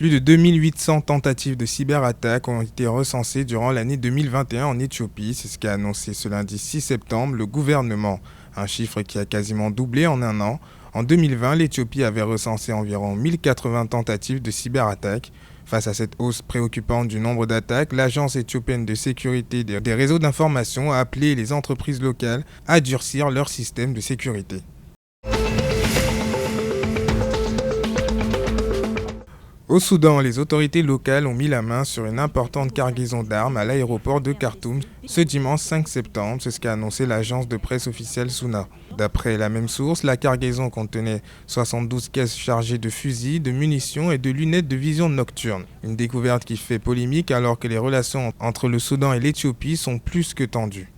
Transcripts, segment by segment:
Plus de 2800 tentatives de cyberattaques ont été recensées durant l'année 2021 en Éthiopie. C'est ce qu'a annoncé ce lundi 6 septembre le gouvernement. Un chiffre qui a quasiment doublé en un an. En 2020, l'Éthiopie avait recensé environ 1080 tentatives de cyberattaques. Face à cette hausse préoccupante du nombre d'attaques, l'Agence éthiopienne de sécurité des réseaux d'information a appelé les entreprises locales à durcir leur système de sécurité. Au Soudan, les autorités locales ont mis la main sur une importante cargaison d'armes à l'aéroport de Khartoum ce dimanche 5 septembre, c'est ce qu'a annoncé l'agence de presse officielle SUNA. D'après la même source, la cargaison contenait 72 caisses chargées de fusils, de munitions et de lunettes de vision nocturne. Une découverte qui fait polémique alors que les relations entre le Soudan et l'Éthiopie sont plus que tendues.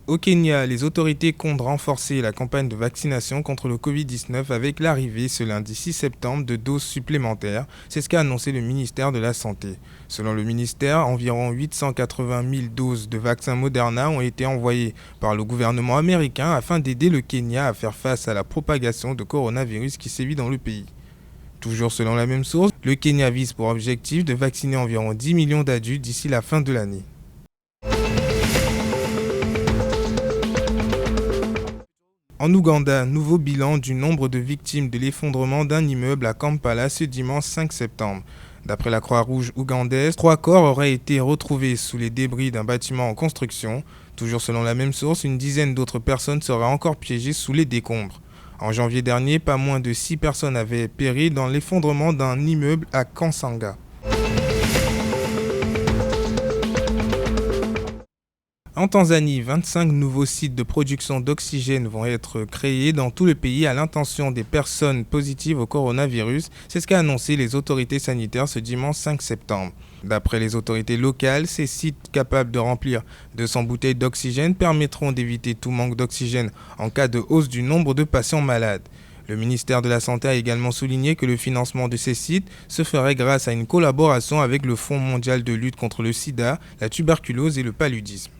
Au Kenya, les autorités comptent renforcer la campagne de vaccination contre le Covid-19 avec l'arrivée ce lundi 6 septembre de doses supplémentaires. C'est ce qu'a annoncé le ministère de la Santé. Selon le ministère, environ 880 000 doses de vaccins Moderna ont été envoyées par le gouvernement américain afin d'aider le Kenya à faire face à la propagation de coronavirus qui sévit dans le pays. Toujours selon la même source, le Kenya vise pour objectif de vacciner environ 10 millions d'adultes d'ici la fin de l'année. En Ouganda, nouveau bilan du nombre de victimes de l'effondrement d'un immeuble à Kampala ce dimanche 5 septembre. D'après la Croix-Rouge ougandaise, 3 corps auraient été retrouvés sous les débris d'un bâtiment en construction. Toujours selon la même source, une dizaine d'autres personnes seraient encore piégées sous les décombres. En janvier dernier, pas moins de 6 personnes avaient péri dans l'effondrement d'un immeuble à Kansanga. En Tanzanie, 25 nouveaux sites de production d'oxygène vont être créés dans tout le pays à l'intention des personnes positives au coronavirus. C'est ce qu'a annoncé les autorités sanitaires ce dimanche 5 septembre. D'après les autorités locales, ces sites capables de remplir 200 bouteilles d'oxygène permettront d'éviter tout manque d'oxygène en cas de hausse du nombre de patients malades. Le ministère de la Santé a également souligné que le financement de ces sites se ferait grâce à une collaboration avec le Fonds mondial de lutte contre le sida, la tuberculose et le paludisme.